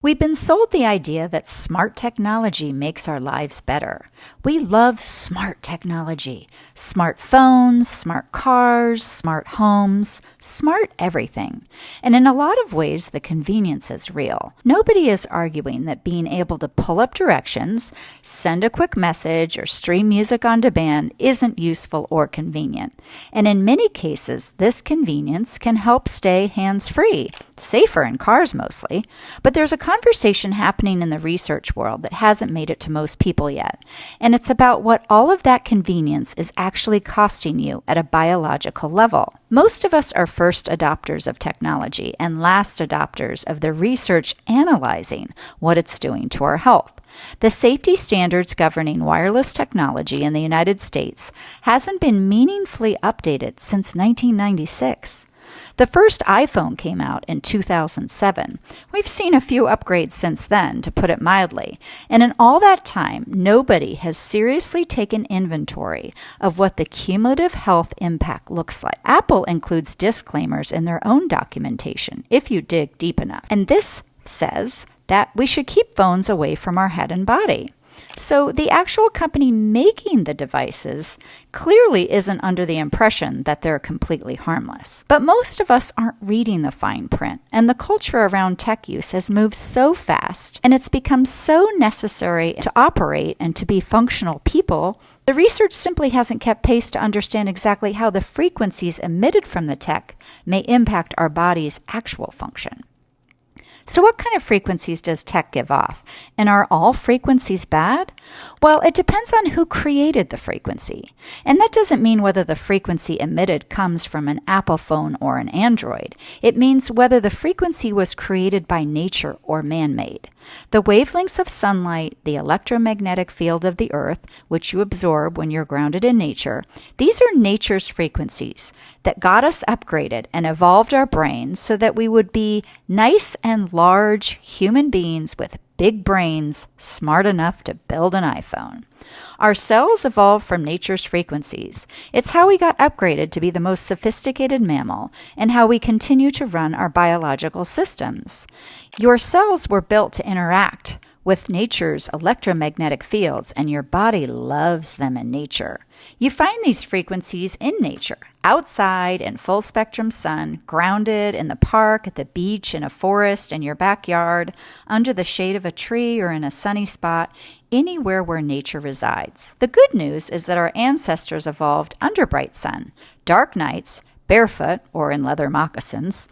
We've been sold the idea that smart technology makes our lives better. We love smart technology. Smart phones, smart cars, smart homes, smart everything. And in a lot of ways, the convenience is real. Nobody is arguing that being able to pull up directions, send a quick message, or stream music on demand isn't useful or convenient. And in many cases, this convenience can help stay hands-free, safer in cars mostly. But there's a conversation happening in the research world that hasn't made it to most people yet, and it's about what all of that convenience is actually costing you at a biological level. Most of us are first adopters of technology and last adopters of the research analyzing what it's doing to our health. The safety standards governing wireless technology in the United States hasn't been meaningfully updated since 1996. The first iPhone came out in 2007. We've seen a few upgrades since then, to put it mildly, and in all that time, nobody has seriously taken inventory of what the cumulative health impact looks like. Apple includes disclaimers in their own documentation, if you dig deep enough, and this says that we should keep phones away from our head and body. So the actual company making the devices clearly isn't under the impression that they're completely harmless. But most of us aren't reading the fine print, and the culture around tech use has moved so fast, and it's become so necessary to operate and to be functional people. The research simply hasn't kept pace to understand exactly how the frequencies emitted from the tech may impact our body's actual function. So what kind of frequencies does tech give off? And are all frequencies bad? Well, it depends on who created the frequency. And that doesn't mean whether the frequency emitted comes from an Apple phone or an Android. It means whether the frequency was created by nature or man-made. The wavelengths of sunlight, the electromagnetic field of the earth, which you absorb when you're grounded in nature, these are nature's frequencies that got us upgraded and evolved our brains so that we would be nice and large human beings with big brains smart enough to build an iPhone. Our cells evolved from nature's frequencies. It's how we got upgraded to be the most sophisticated mammal and how we continue to run our biological systems. Your cells were built to interact with nature's electromagnetic fields, and your body loves them in nature. You find these frequencies in nature, outside in full spectrum sun, grounded in the park, at the beach, in a forest, in your backyard, under the shade of a tree, or in a sunny spot, anywhere where nature resides. The good news is that our ancestors evolved under bright sun, dark nights, barefoot or in leather moccasins,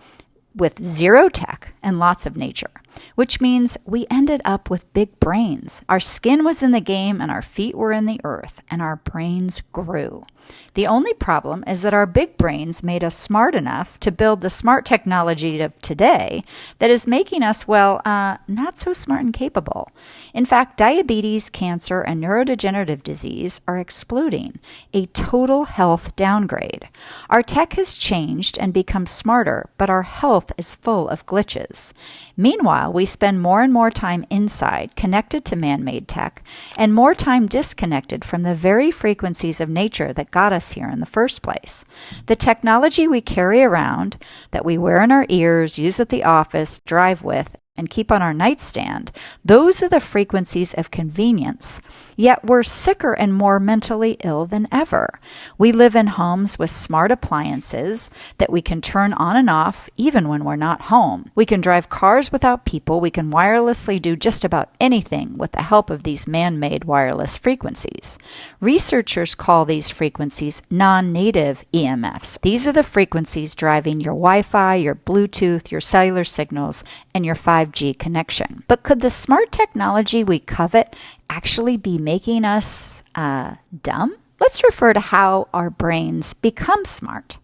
with zero tech and lots of nature, which means we ended up with big brains. Our skin was in the game and our feet were in the earth, and our brains grew. The only problem is that our big brains made us smart enough to build the smart technology of today that is making us, not so smart and capable. In fact, diabetes, cancer, and neurodegenerative disease are exploding, a total health downgrade. Our tech has changed and become smarter, but our health is full of glitches. Meanwhile, we spend more and more time inside, connected to man-made tech, and more time disconnected from the very frequencies of nature that got us here in the first place. The technology we carry around, that we wear in our ears, use at the office, drive with, and keep on our nightstand, those are the frequencies of convenience. Yet we're sicker and more mentally ill than ever. We live in homes with smart appliances that we can turn on and off even when we're not home. We can drive cars without people. We can wirelessly do just about anything with the help of these man-made wireless frequencies. Researchers call these frequencies non-native EMFs. These are the frequencies driving your Wi-Fi, your Bluetooth, your cellular signals, and your 5G connection. But could the smart technology we covet actually be making us dumb? Let's refer to how our brains become smart.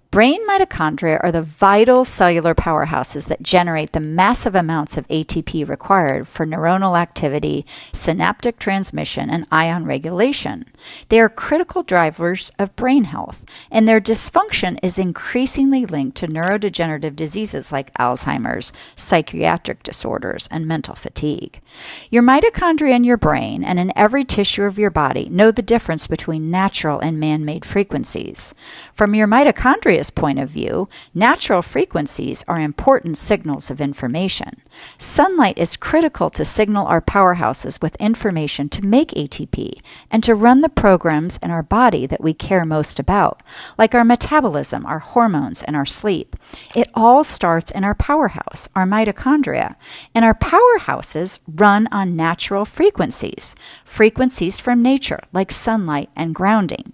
Brain mitochondria are the vital cellular powerhouses that generate the massive amounts of ATP required for neuronal activity, synaptic transmission, and ion regulation. They are critical drivers of brain health, and their dysfunction is increasingly linked to neurodegenerative diseases like Alzheimer's, psychiatric disorders, and mental fatigue. Your mitochondria in your brain and in every tissue of your body know the difference between natural and man-made frequencies. From your mitochondria mitochondria's point of view, natural frequencies are important signals of information. Sunlight is critical to signal our powerhouses with information to make ATP and to run the programs in our body that we care most about, like our metabolism, our hormones, and our sleep. It all starts in our powerhouse, our mitochondria, and our powerhouses run on natural frequencies from nature, like sunlight and grounding.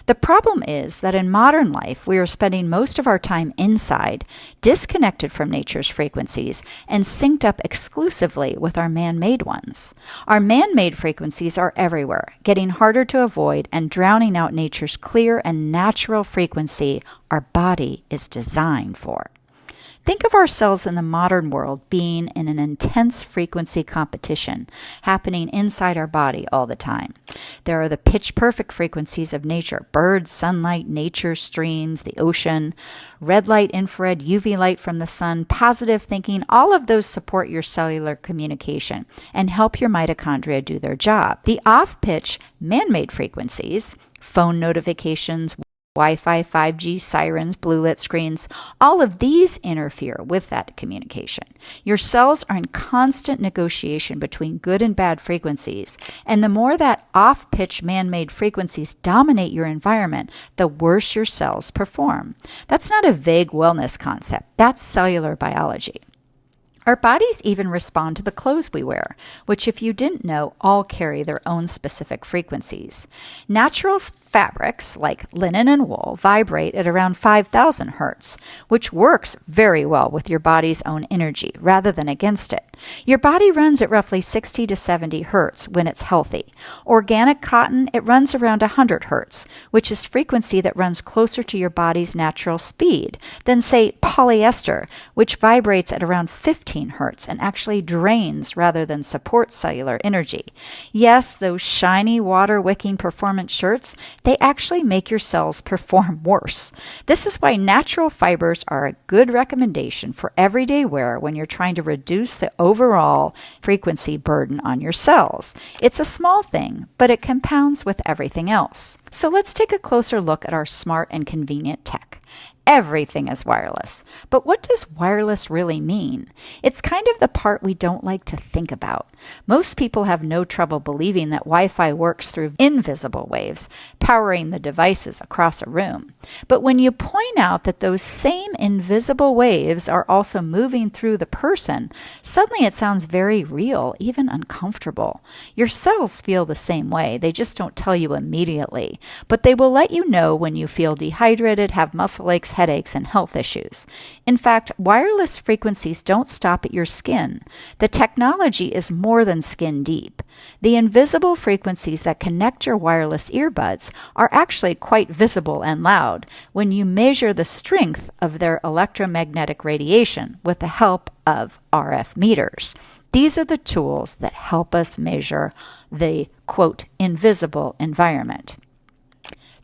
The problem is that in modern life, we are spending most of our time inside, disconnected from nature's frequencies, and synced up exclusively with our man-made ones. Our man-made frequencies are everywhere, getting harder to avoid and drowning out nature's clear and natural frequency our body is designed for. Think of ourselves in the modern world being in an intense frequency competition happening inside our body all the time. There are the pitch-perfect frequencies of nature: birds, sunlight, nature, streams, the ocean, red light, infrared, UV light from the sun, positive thinking. All of those support your cellular communication and help your mitochondria do their job. The off-pitch, man-made frequencies, phone notifications, Wi-Fi, 5G, sirens, blue lit screens, all of these interfere with that communication. Your cells are in constant negotiation between good and bad frequencies, and the more that off-pitch man-made frequencies dominate your environment, the worse your cells perform. That's not a vague wellness concept. That's cellular biology. Our bodies even respond to the clothes we wear, which, if you didn't know, all carry their own specific frequencies. Natural fabrics like linen and wool vibrate at around 5,000 hertz, which works very well with your body's own energy rather than against it. Your body runs at roughly 60 to 70 hertz when it's healthy. Organic cotton, it runs around 100 hertz, which is frequency that runs closer to your body's natural speed than, say, polyester, which vibrates at around 15 hertz and actually drains rather than supports cellular energy. Yes, those shiny water-wicking performance shirts, they actually make your cells perform worse. This is why natural fibers are a good recommendation for everyday wear when you're trying to reduce the overall frequency burden on your cells. It's a small thing, but it compounds with everything else. So let's take a closer look at our smart and convenient tech. Everything is wireless. But what does wireless really mean? It's kind of the part we don't like to think about. Most people have no trouble believing that Wi-Fi works through invisible waves, powering the devices across a room. But when you point out that those same invisible waves are also moving through the person, suddenly it sounds very real, even uncomfortable. Your cells feel the same way. They just don't tell you immediately. But they will let you know when you feel dehydrated, have muscle aches, headaches, and health issues. In fact, wireless frequencies don't stop at your skin. The technology is more than skin deep. The invisible frequencies that connect your wireless earbuds are actually quite visible and loud when you measure the strength of their electromagnetic radiation with the help of RF meters. These are the tools that help us measure the, quote, invisible environment.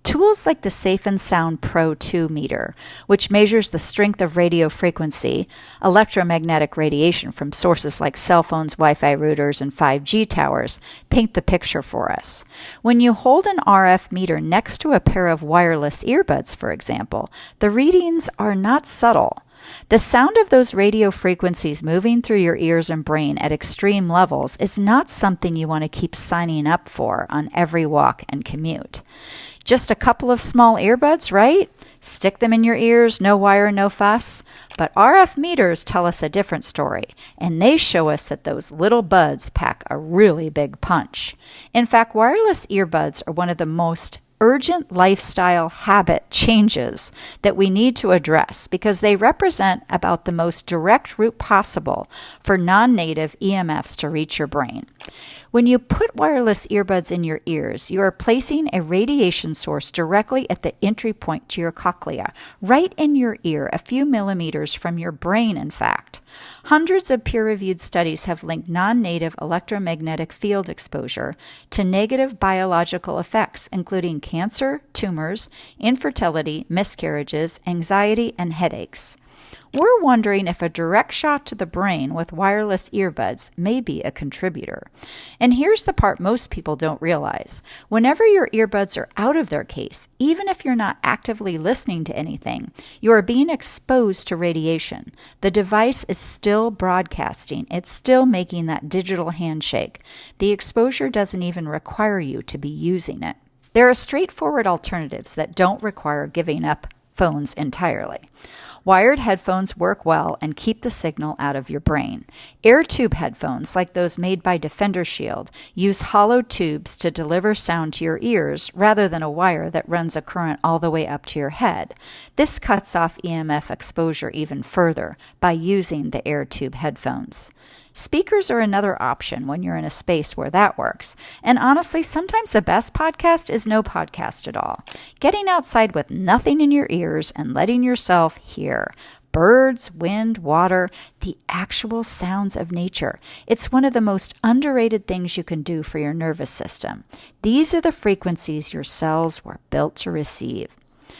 Tools like the Safe and Sound Pro 2 meter, which measures the strength of radio frequency, electromagnetic radiation from sources like cell phones, Wi-Fi routers, and 5G towers, paint the picture for us. When you hold an RF meter next to a pair of wireless earbuds, for example, the readings are not subtle. The sound of those radio frequencies moving through your ears and brain at extreme levels is not something you want to keep signing up for on every walk and commute. Just a couple of small earbuds, right? Stick them in your ears, no wire, no fuss. But RF meters tell us a different story, and they show us that those little buds pack a really big punch. In fact, wireless earbuds are one of the most urgent lifestyle habit changes that we need to address because they represent about the most direct route possible for non-native EMFs to reach your brain. When you put wireless earbuds in your ears, you are placing a radiation source directly at the entry point to your cochlea, right in your ear, a few millimeters from your brain, in fact. Hundreds of peer-reviewed studies have linked non-native electromagnetic field exposure to negative biological effects, including cancer, tumors, infertility, miscarriages, anxiety, and headaches. We're wondering if a direct shot to the brain with wireless earbuds may be a contributor. And here's the part most people don't realize. Whenever your earbuds are out of their case, even if you're not actively listening to anything, you are being exposed to radiation. The device is still broadcasting. It's still making that digital handshake. The exposure doesn't even require you to be using it. There are straightforward alternatives that don't require giving up phones entirely. Wired headphones work well and keep the signal out of your brain. Air tube headphones, like those made by Defender Shield, use hollow tubes to deliver sound to your ears rather than a wire that runs a current all the way up to your head. This cuts off EMF exposure even further by using the air tube headphones. Speakers are another option when you're in a space where that works. And honestly, sometimes the best podcast is no podcast at all. Getting outside with nothing in your ears and letting yourself hear birds, wind, water, the actual sounds of nature. It's one of the most underrated things you can do for your nervous system. These are the frequencies your cells were built to receive.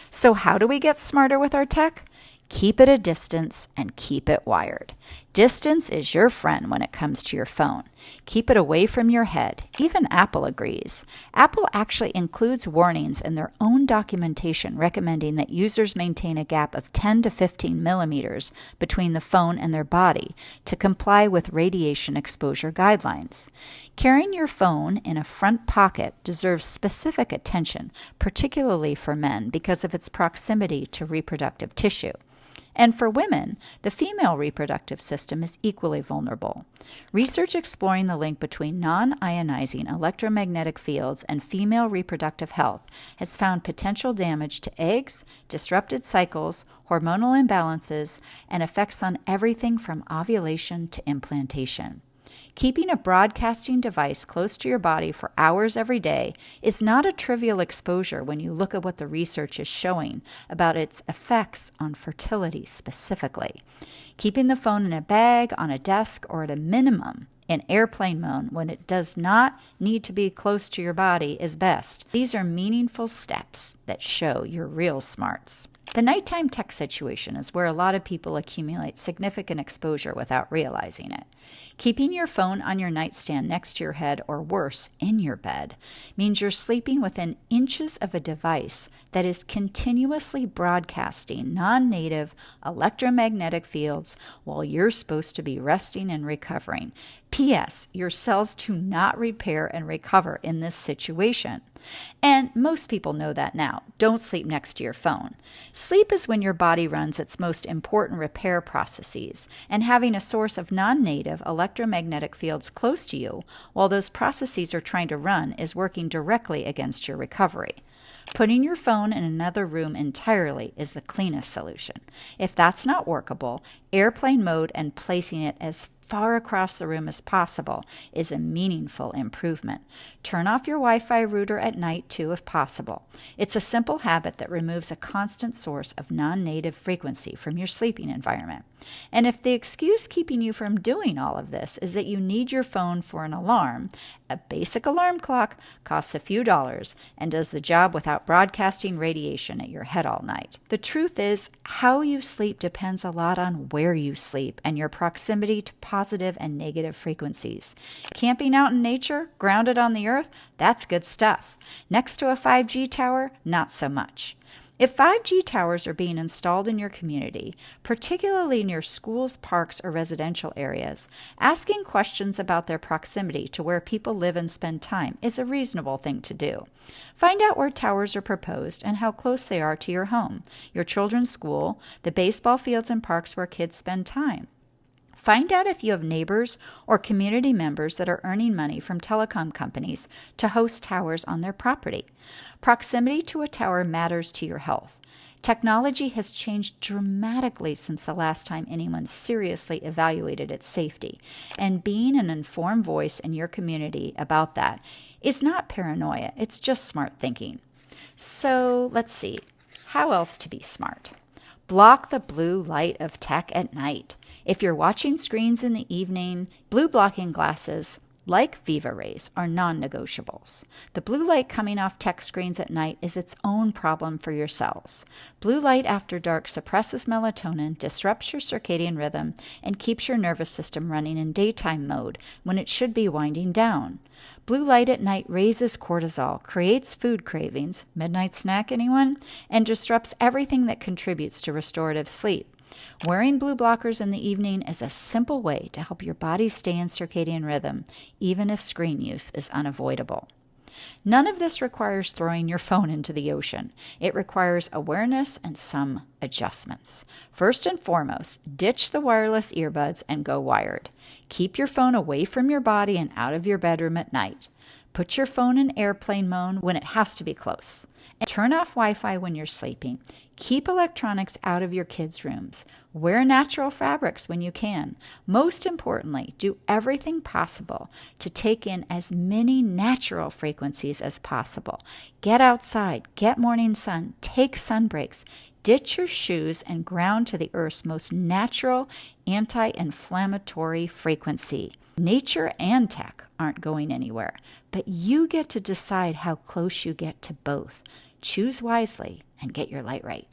So how do we get smarter with our tech? Keep it a distance and keep it wired. Distance is your friend when it comes to your phone. Keep it away from your head. Even Apple agrees. Apple actually includes warnings in their own documentation recommending that users maintain a gap of 10 to 15 millimeters between the phone and their body to comply with radiation exposure guidelines. Carrying your phone in a front pocket deserves specific attention, particularly for men because of its proximity to reproductive tissue. And for women, the female reproductive system is equally vulnerable. Research exploring the link between non-ionizing electromagnetic fields and female reproductive health has found potential damage to eggs, disrupted cycles, hormonal imbalances, and effects on everything from ovulation to implantation. Keeping a broadcasting device close to your body for hours every day is not a trivial exposure when you look at what the research is showing about its effects on fertility specifically. Keeping the phone in a bag, on a desk, or at a minimum in airplane mode when it does not need to be close to your body is best. These are meaningful steps that show you're real smarts. The nighttime tech situation is where a lot of people accumulate significant exposure without realizing it. Keeping your phone on your nightstand next to your head, or worse, in your bed, means you're sleeping within inches of a device that is continuously broadcasting non-native electromagnetic fields while you're supposed to be resting and recovering. P.S. Your cells do not repair and recover in this situation. And most people know that now. Don't sleep next to your phone. Sleep is when your body runs its most important repair processes, and having a source of non-native electromagnetic fields close to you while those processes are trying to run is working directly against your recovery. Putting your phone in another room entirely is the cleanest solution. If that's not workable, airplane mode and placing it as far across the room as possible is a meaningful improvement. Turn off your Wi-Fi router at night too if possible. It's a simple habit that removes a constant source of non-native frequency from your sleeping environment. And if the excuse keeping you from doing all of this is that you need your phone for an alarm, a basic alarm clock costs a few dollars and does the job without broadcasting radiation at your head all night. The truth is, how you sleep depends a lot on where you sleep and your proximity to positive and negative frequencies. Camping out in nature, grounded on the earth, that's good stuff. Next to a 5G tower, not so much. If 5G towers are being installed in your community, particularly near schools, parks, or residential areas, asking questions about their proximity to where people live and spend time is a reasonable thing to do. Find out where towers are proposed and how close they are to your home, your children's school, the baseball fields and parks where kids spend time. Find out if you have neighbors or community members that are earning money from telecom companies to host towers on their property. Proximity to a tower matters to your health. Technology has changed dramatically since the last time anyone seriously evaluated its safety, and being an informed voice in your community about that is not paranoia, it's just smart thinking. So let's see, how else to be smart? Block the blue light of tech at night. If you're watching screens in the evening, blue blocking glasses like Viva rays, are non-negotiables. The blue light coming off tech screens at night is its own problem for your cells. Blue light after dark suppresses melatonin, disrupts your circadian rhythm, and keeps your nervous system running in daytime mode when it should be winding down. Blue light at night raises cortisol, creates food cravings, midnight snack anyone, and disrupts everything that contributes to restorative sleep. Wearing blue blockers in the evening is a simple way to help your body stay in circadian rhythm, even if screen use is unavoidable. None of this requires throwing your phone into the ocean. It requires awareness and some adjustments. First and foremost, ditch the wireless earbuds and go wired. Keep your phone away from your body and out of your bedroom at night. Put your phone in airplane mode when it has to be close. And turn off Wi-Fi when you're sleeping. Keep electronics out of your kids' rooms. Wear natural fabrics when you can. Most importantly, do everything possible to take in as many natural frequencies as possible. Get outside, get morning sun, take sun breaks, ditch your shoes, and ground to the earth's most natural anti-inflammatory frequency. Nature and tech aren't going anywhere, but you get to decide how close you get to both. Choose wisely and get your light right.